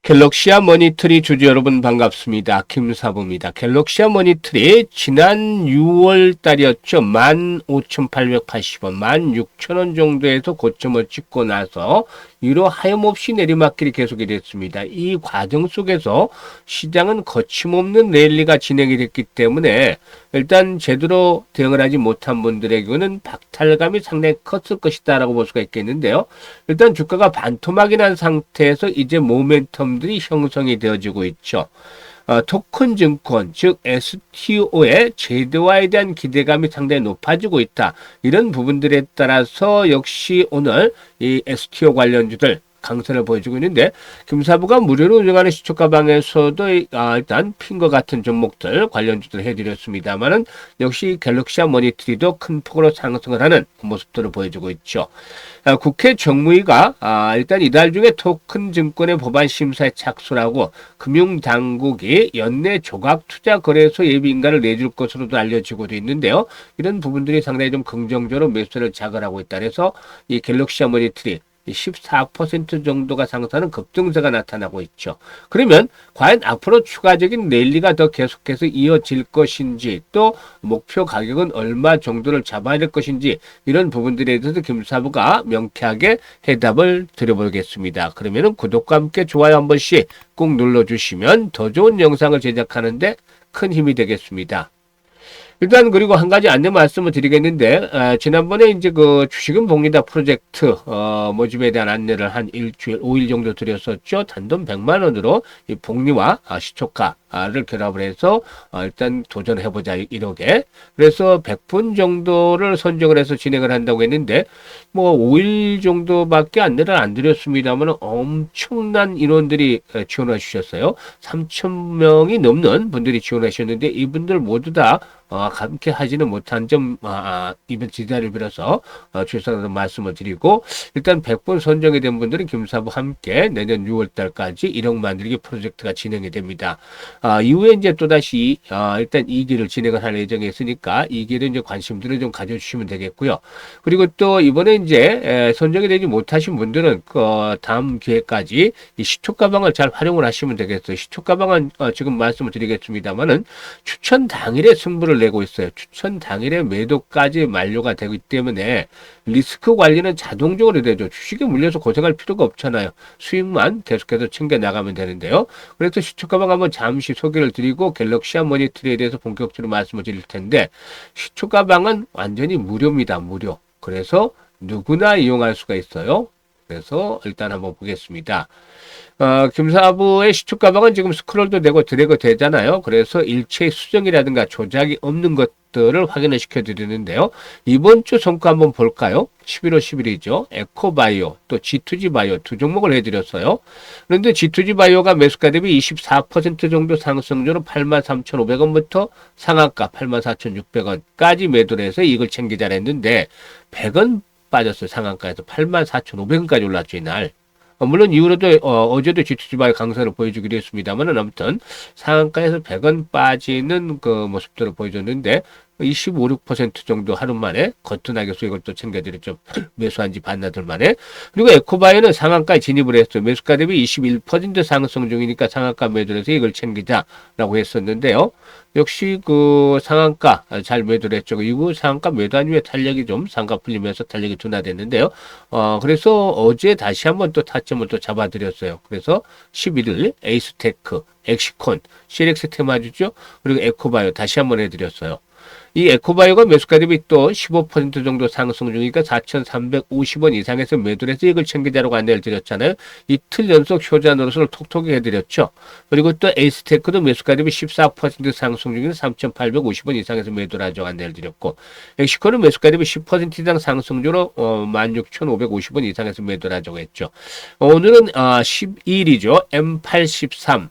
갤럭시아 머니터리 주주 여러분 반갑습니다. 김사부입니다. 갤럭시아 머니터리 지난 6월 달이었죠. 15,880원, 16,000원 정도에서 고점을 찍고 나서 이로 하염없이 내리막길이 계속이 됐습니다. 이 과정 속에서 시장은 거침없는 랠리가 진행이 됐기 때문에 일단 제대로 대응을 하지 못한 분들에게는 박탈감이 상당히 컸을 것이다 라고 볼 수가 있겠는데요. 일단 주가가 반토막이 난 상태에서 이제 모멘텀들이 형성이 되어지고 있죠. 토큰 증권, 즉 STO의 제도화에 대한 기대감이 상당히 높아지고 있다. 이런 부분들에 따라서 역시 오늘 이 STO 관련주들 강세를 보여주고 있는데, 김사부가 무료로 운영하는 시초가방에서도 일단 핀과 같은 종목들 관련주들 해드렸습니다만은 역시 갤럭시아 머니터리도 큰 폭으로 상승을 하는 모습들을 보여주고 있죠. 국회 정무위가 일단 이달 중에 토큰 증권의 법안 심사에 착수하고 금융당국이 연내 조각투자거래소 예비인가를 내줄 것으로도 알려지고도 있는데요. 이런 부분들이 상당히 좀 긍정적으로 매수를 자극하고 있다. 그래서 이 갤럭시아 머니터리 14% 정도가 상승하는 급등세가 나타나고 있죠. 그러면 과연 앞으로 추가적인 랠리가 더 계속해서 이어질 것인지, 또 목표 가격은 얼마 정도를 잡아야 될 것인지, 이런 부분들에 대해서 김사부가 명쾌하게 해답을 드려보겠습니다. 그러면 구독과 함께 좋아요 한 번씩 꼭 눌러주시면 더 좋은 영상을 제작하는데 큰 힘이 되겠습니다. 일단 그리고 한 가지 안내 말씀을 드리겠는데, 지난번에 이제 그 주식은 복리다 프로젝트 모집에 대한 안내를 한 일주일 5일 정도 드렸었죠. 단돈 100만 원으로 이 복리와 시초가를 결합을 해서 일단 도전해보자 이러게. 그래서 100분 정도를 선정을 해서 진행을 한다고 했는데, 뭐 5일 정도밖에 안내를 안 드렸습니다만 엄청난 인원들이 지원해 주셨어요. 3,000명이 넘는 분들이 지원해 주셨는데, 이분들 모두 다 함께 하지는 못한 점 이번 지자를 빌어서 죄송하다는 말씀을 드리고, 일단 100분 선정이 된 분들은 김사부 함께 내년 6월달까지 1억 만들기 프로젝트가 진행이 됩니다. 이후에 이제 또다시 일단 2기를 진행을 할 예정에 있으니까 2기를 이제 관심들을 좀 가져주시면 되겠고요. 그리고 또 이번에 이제 선정이 되지 못하신 분들은 다음 기회까지 이 시초가방을 잘 활용을 하시면 되겠어요. 시초가방은 지금 말씀을 드리겠습니다만은 추천 당일에 승부를 내고 있어요. 추천 당일에 매도까지 만료가 되기 때문에 리스크 관리는 자동적으로 되죠. 주식에 물려서 고생할 필요가 없잖아요. 수익만 계속해서 챙겨 나가면 되는데요. 그래서 시초가방 한번 잠시 소개를 드리고 갤럭시아 머니터리에 대해서 본격적으로 말씀을 드릴 텐데, 시초가방은 완전히 무료입니다. 무료. 그래서 누구나 이용할 수가 있어요. 그래서 일단 한번 보겠습니다. 김사부의 시초가방은 지금 스크롤도 되고 드래그 되잖아요. 그래서 일체의 수정이라든가 조작이 없는 것들을 확인을 시켜드리는데요. 이번 주 성과 한번 볼까요? 11월 10일이죠. 에코바이오, 또 G2G바이오 두 종목을 해드렸어요. 그런데 G2G바이오가 매수가 대비 24% 정도 상승률로 83,500원부터 상한가 84,600원까지 매도를 해서 이걸 챙기자 했는데 100원 빠졌어요. 상한가에서 84,500원까지 올랐죠, 이날. 물론 이후로도 어제도 G2G바이오 강세를 보여주기도 했습니다만, 아무튼 상한가에서 100원 빠지는 그 모습들을 보여줬는데 25, 6% 정도 하루 만에 거뜬하게 수익을 또 챙겨드렸죠. 매수한 지 반나절 만에. 그리고 에코바이오는 상한가에 진입을 했어요. 매수가 대비 21% 상승 중이니까 상한가 매도를 해서 이걸 챙기자라고 했었는데요. 역시 그 상한가 잘 매도를 했죠. 그 이후 상한가 매도한 후에 탄력이 좀 상가 풀리면서 탄력이 둔화됐는데요. 그래서 어제 다시 한번 또 타점을 또 잡아드렸어요. 그래서 11일 에이스테크, 엑시콘, CLX 테마주죠. 그리고 에코바이오 다시 한번 해드렸어요. 이 에코바이오가 매수가 대비 또 15% 정도 상승 중이니까 4,350원 이상에서 매도를 해서 이걸 챙기자라고 안내를 드렸잖아요. 이틀 연속 효자 노릇을 톡톡히 해드렸죠. 그리고 또 에이스테크도 매수가 대비 14% 상승 중인 3,850원 이상에서 매도를 하자고 안내를 드렸고, 엑시코는 매수가 대비 10% 이상 상승률로 16,550원 이상에서 매도를 하자고 했죠. 오늘은 12일이죠. M83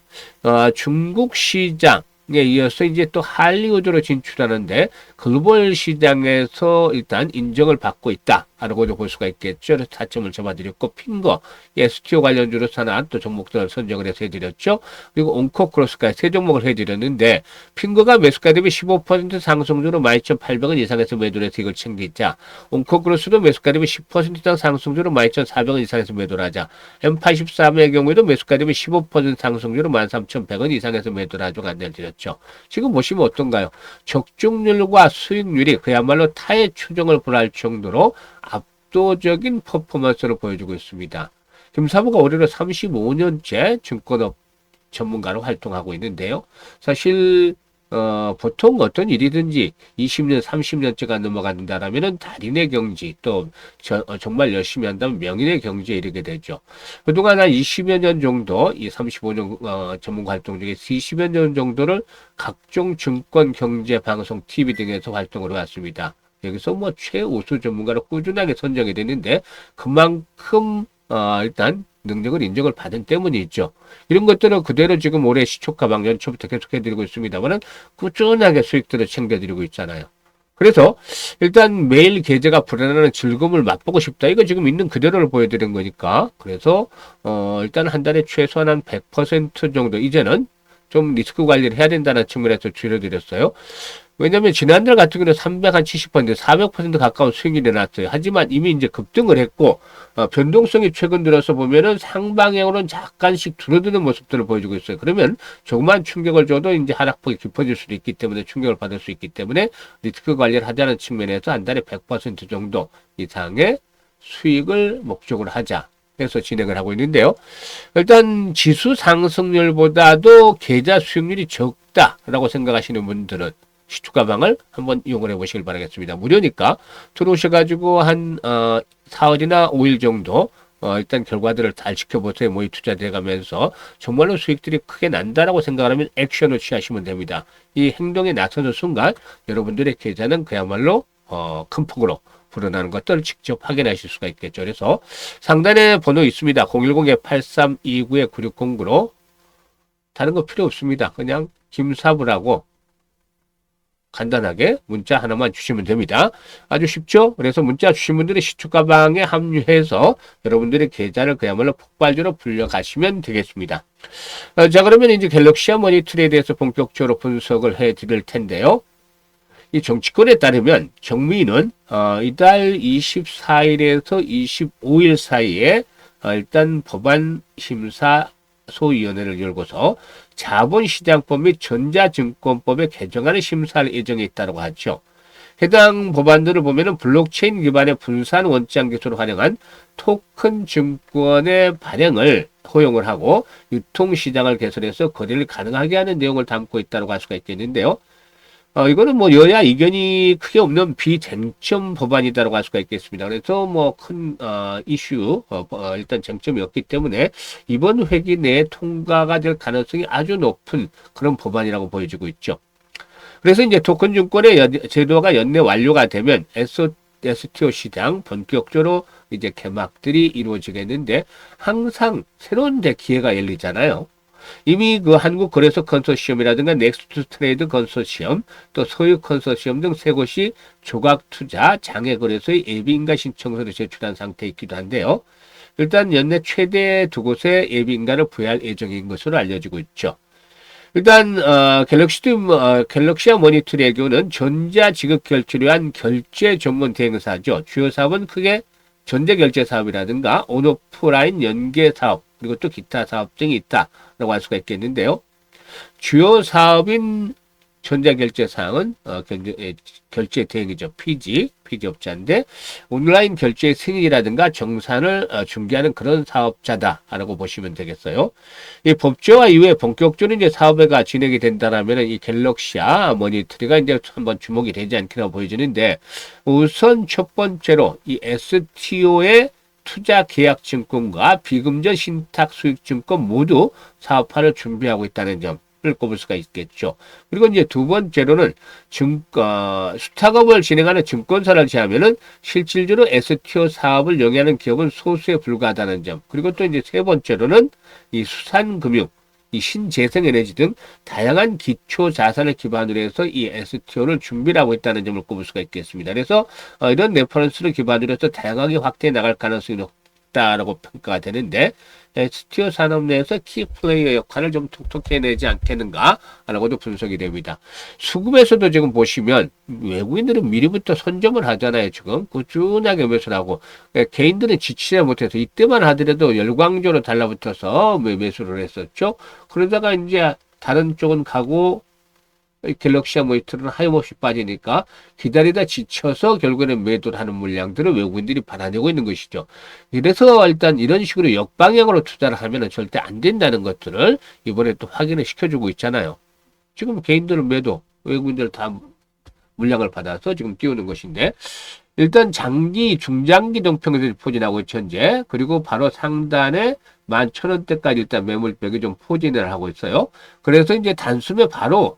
중국 시장 에 이어서 이제 또 할리우드로 진출하는데 글로벌 시장에서 일단 인정을 받고 있다. 라고도 볼 수가 있겠죠. 그래서 타점을 잡아드렸고, 핑거, STO 관련주로 산한 또 종목들을 선정을 해서 해드렸죠. 그리고 온코크로스까지 세 종목을 해드렸는데, 핑거가 매수가 대비 15% 상승주로 12,800원 이상에서 매도를 해서 이걸 챙기자. 온코크로스도 매수가 대비 10% 이상 상승주로 12,400원 이상에서 매도를 하자. M83의 경우에도 매수가 대비 15% 상승주로 13,100원 이상에서 매도를 하자고 안내를 드렸죠. 지금 보시면 어떤가요? 적중률과 수익률이 그야말로 타의 추종을 불할 정도로 압도적인 퍼포먼스를 보여주고 있습니다. 김사부가 올해로 35년째 증권업 전문가로 활동하고 있는데요. 사실 보통 어떤 일이든지 20년, 30년째가 넘어간다라면은 달인의 경지 또 정말 열심히 한다면 명인의 경지에 이르게 되죠. 그동안 한 20여 년 정도 이 35년 전문가 활동 중에 20여 년 정도를 각종 증권, 경제, 방송, TV 등에서 활동을 해왔습니다. 여기서 뭐 최우수 전문가로 꾸준하게 선정이 되는데 그만큼 일단 능력을 인정을 받은 때문이죠. 이런 것들은 그대로 지금 올해 시초가방 연초부터 계속 해드리고 있습니다만은 꾸준하게 수익들을 챙겨드리고 있잖아요. 그래서 일단 매일 계좌가 불어나는 즐거움을 맛보고 싶다. 이거 지금 있는 그대로를 보여드린 거니까. 그래서 일단 한 달에 최소한 한 100% 정도 이제는 좀 리스크 관리를 해야 된다는 측면에서 줄여드렸어요. 왜냐면 지난달 같은 경우는 370%, 400% 가까운 수익률이 났어요. 하지만 이미 이제 급등을 했고, 변동성이 최근 들어서 보면은 상방향으로는 약간씩 줄어드는 모습들을 보여주고 있어요. 그러면 조그만 충격을 줘도 이제 하락폭이 깊어질 수도 있기 때문에 충격을 받을 수 있기 때문에 리스크 관리를 하자는 측면에서 한 달에 100% 정도 이상의 수익을 목적으로 하자. 해서 진행을 하고 있는데요. 일단 지수 상승률보다도 계좌 수익률이 적다라고 생각하시는 분들은 시초가방을 한번 이용을 해보시길 바라겠습니다. 무료니까 들어오셔가지고 한 4일이나 5일 정도 일단 결과들을 잘 지켜보세요. 모의 투자돼 가면서 정말로 수익들이 크게 난다라고 생각을 하면 액션을 취하시면 됩니다. 이 행동에 나서는 순간 여러분들의 계좌는 그야말로 큰 폭으로 불어나는 것들을 직접 확인하실 수가 있겠죠. 그래서 상단에 번호 있습니다. 010-8329-9609로 다른 거 필요 없습니다. 그냥 김사부라고 간단하게 문자 하나만 주시면 됩니다. 아주 쉽죠? 그래서 문자 주신 분들이 시초가방에 합류해서 여러분들의 계좌를 그야말로 폭발적으로 불려가시면 되겠습니다. 자, 그러면 이제 갤럭시 머니터리에 대해서 본격적으로 분석을 해 드릴 텐데요. 이 정치권에 따르면 정미는 이달 24일에서 25일 사이에 일단 법안 심사 소위원회를 열고서 자본시장법 및 전자증권법의 개정안을 심사할 예정에 있다고 하죠. 해당 법안들을 보면은 블록체인 기반의 분산 원장 기술을 활용한 토큰 증권의 발행을 허용을 하고 유통시장을 개설해서 거래를 가능하게 하는 내용을 담고 있다고 할 수가 있겠는데요. 이거는 뭐 여야 이견이 크게 없는 비쟁점 법안이다라고 할 수가 있겠습니다. 그래서 뭐 큰 이슈 일단 쟁점이 없기 때문에 이번 회기 내에 통과가 될 가능성이 아주 높은 그런 법안이라고 보여지고 있죠. 그래서 이제 토큰 증권의 제도가 연내 완료가 되면 STO 시장 본격적으로 이제 개막들이 이루어지겠는데 항상 새로운 기회가 열리잖아요. 이미 그 한국거래소 컨소시엄이라든가 넥스트 트레이드 컨소시엄, 또 소유 컨소시엄 등 세 곳이 조각투자 장외거래소의 예비인가 신청서를 제출한 상태에 있기도 한데요. 일단 연내 최대 두 곳에 예비인가를 부여할 예정인 것으로 알려지고 있죠. 일단 갤럭시와 머니터리의 경우는 전자지급 결제를 위한 결제 전문 대행사죠. 주요 사업은 크게 전자결제 사업이라든가 온오프라인 연계 사업, 그리고 또 기타 사업 등이 있다라고 할 수가 있겠는데요. 주요 사업인 전자결제 사항은 결제 대행이죠. 피지 업자인데 온라인 결제 승인이라든가 정산을 중개하는 그런 사업자다라고 보시면 되겠어요. 이 법제화 이후에 본격적으로 이제 사업회가 진행이 된다라면 이 갤럭시아 머니터리가 이제 한번 주목이 되지 않기나 보여지는데 우선 첫 번째로 이 STO의 투자 계약 증권과 비금전 신탁 수익 증권 모두 사업화를 준비하고 있다는 점을 꼽을 수가 있겠죠. 그리고 이제 두 번째로는 수탁업을 진행하는 증권사를 제하면은 실질적으로 STO 사업을 영위하는 기업은 소수에 불과하다는 점. 그리고 또 이제 세 번째로는 이 수산금융 이 신재생 에너지 등 다양한 기초 자산을 기반으로 해서 이 STO를 준비를 하고 있다는 점을 꼽을 수가 있겠습니다. 그래서 이런 레퍼런스를 기반으로 해서 다양하게 확대해 나갈 가능성이 높다라고 평가가 되는데, STO 산업 내에서 키플레이어 역할을 좀 톡톡히 해내지 않겠는가라고도 분석이 됩니다. 수급에서도 지금 보시면 외국인들은 미리부터 선점을 하잖아요. 지금 꾸준하게 매수를 하고, 개인들은 지치지 못해서 이때만 하더라도 열광적으로 달라붙어서 매수를 했었죠. 그러다가 이제 다른 쪽은 가고 갤럭시와 모니터는 하염없이 빠지니까 기다리다 지쳐서 결국에는 매도를 하는 물량들을 외국인들이 받아내고 있는 것이죠. 그래서 일단 이런 식으로 역방향으로 투자를 하면 절대 안 된다는 것들을 이번에 또 확인을 시켜주고 있잖아요. 지금 개인들은 매도, 외국인들 다 물량을 받아서 지금 띄우는 것인데, 일단 장기, 중장기 동평에서 포진하고 있죠, 현재. 그리고 바로 상단에 11,000원대까지 일단 매물벽이 좀 포진을 하고 있어요. 그래서 이제 단숨에 바로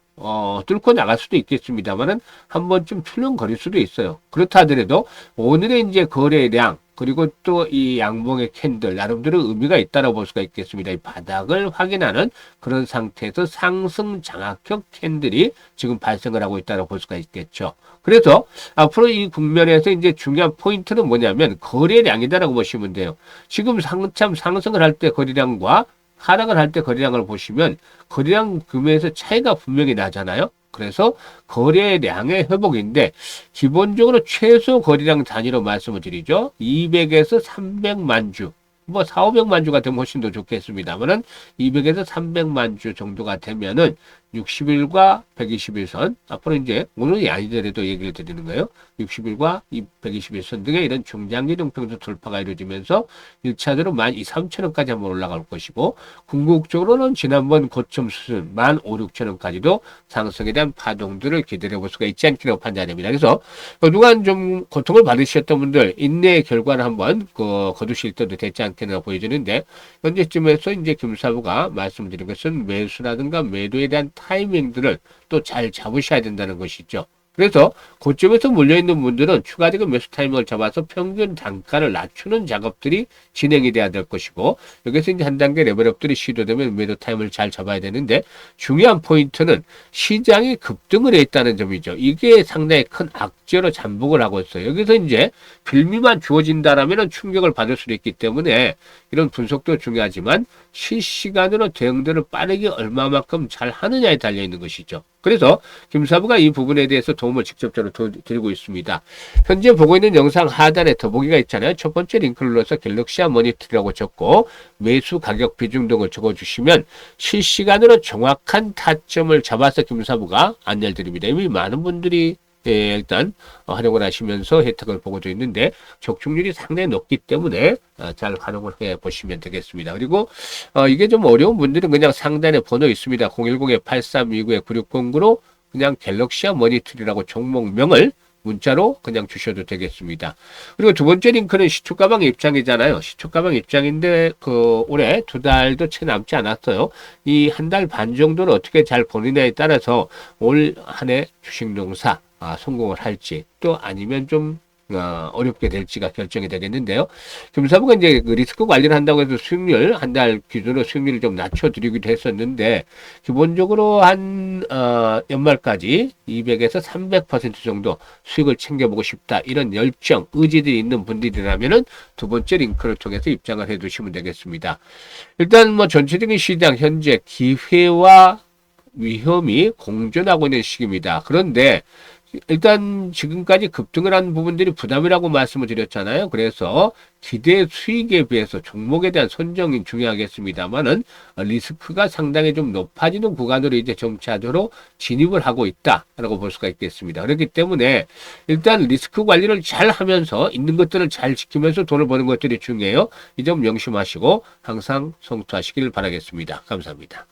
뚫고 나갈 수도 있겠습니다만은 한 번쯤 출렁거릴 수도 있어요. 그렇다 하더라도 오늘의 이제 거래량, 그리고 또 이 양봉의 캔들 나름대로 의미가 있다고 볼 수가 있겠습니다. 이 바닥을 확인하는 그런 상태에서 상승 장악형 캔들이 지금 발생을 하고 있다고 볼 수가 있겠죠. 그래서 앞으로 이 국면에서 이제 중요한 포인트는 뭐냐면 거래량이다라고 보시면 돼요. 지금 한참 상승을 할 때 거래량과 하락을 할 때 거래량을 보시면 거래량 규모에서 차이가 분명히 나잖아요. 그래서 거래량의 회복인데, 기본적으로 최소 거래량 단위로 말씀을 드리죠. 200에서 300만 주. 뭐 4, 500만 주가 되면 훨씬 더 좋겠습니다만은 200에서 300만 주 정도가 되면은 60일과 120일선, 앞으로 이제 오늘이 아니더라도 얘기를 드리는 거예요. 60일과 120일선 등의 이런 중장기 동평선 돌파가 이루어지면서 1차적으로 12,000원까지 한번 올라갈 것이고, 궁극적으로는 지난번 고점 수준 15,000~16,000원까지도 상승에 대한 파동들을 기다려 볼 수가 있지 않기로 판단됩니다. 그래서 그동안 좀 고통을 받으셨던 분들 인내의 결과를 한번 거두실 때도 됐지 않겠나 보여지는데, 현재쯤에서 이제 김사부가 말씀드린 것은 매수라든가 매도에 대한 타이밍들을 또 잘 잡으셔야 된다는 것이죠. 그래서 고점에서 몰려있는 분들은 추가적인 매수 타이밍을 잡아서 평균 단가를 낮추는 작업들이 진행이 돼야 될 것이고, 여기서 이제 한 단계 레벨업들이 시도되면 매도 타임을 잘 잡아야 되는데, 중요한 포인트는 시장이 급등을 해 있다는 점이죠. 이게 상당히 큰 악재로 잠복을 하고 있어요. 여기서 이제 빌미만 주어진다라면 충격을 받을 수도 있기 때문에 이런 분석도 중요하지만 실시간으로 대응들을 빠르게 얼마만큼 잘 하느냐에 달려 있는 것이죠. 그래서 김사부가 이 부분에 대해서 도움을 직접적으로 드리고 있습니다. 현재 보고 있는 영상 하단에 더보기가 있잖아요. 첫 번째 링크를 눌러서 갤럭시아 머니터라고 적고 매수 가격 비중 등을 적어주시면 실시간으로 정확한 타점을 잡아서 김사부가 안내를 드립니다. 이미 많은 분들이 일단 활용을 하시면서 혜택을 보고도 있는데, 적중률이 상당히 높기 때문에 잘 활용을 해 보시면 되겠습니다. 그리고 이게 좀 어려운 분들은 그냥 상단에 번호 있습니다. 010-8329-9609로 그냥 갤럭시아 머니터리라고 종목명을 문자로 그냥 주셔도 되겠습니다. 그리고 두 번째 링크는 시초가방 입장이잖아요. 시초가방 입장인데 올해 2달도 채 남지 않았어요. 이 한 달 반 정도를 어떻게 잘 보느냐에 따라서 올 한 해 주식농사 성공을 할지, 또 아니면 좀 어렵게 될지가 결정이 되겠는데요. 금사부가 이제 그 리스크 관리를 한다고 해서 수익률, 한 달 기준으로 수익률을 좀 낮춰드리기도 했었는데, 기본적으로 한 연말까지 200에서 300% 정도 수익을 챙겨보고 싶다, 이런 열정, 의지들이 있는 분들이라면은 두 번째 링크를 통해서 입장을 해 두시면 되겠습니다. 일단 뭐 전체적인 시장 현재 기회와 위험이 공존하고 있는 시기입니다. 그런데 일단 지금까지 급등을 한 부분들이 부담이라고 말씀을 드렸잖아요. 그래서 기대 수익에 비해서 종목에 대한 선정이 중요하겠습니다만은 리스크가 상당히 좀 높아지는 구간으로 이제 점차적으로 진입을 하고 있다라고 볼 수가 있겠습니다. 그렇기 때문에 일단 리스크 관리를 잘 하면서 있는 것들을 잘 지키면서 돈을 버는 것들이 중요해요. 이 점 명심하시고 항상 성투하시길 바라겠습니다. 감사합니다.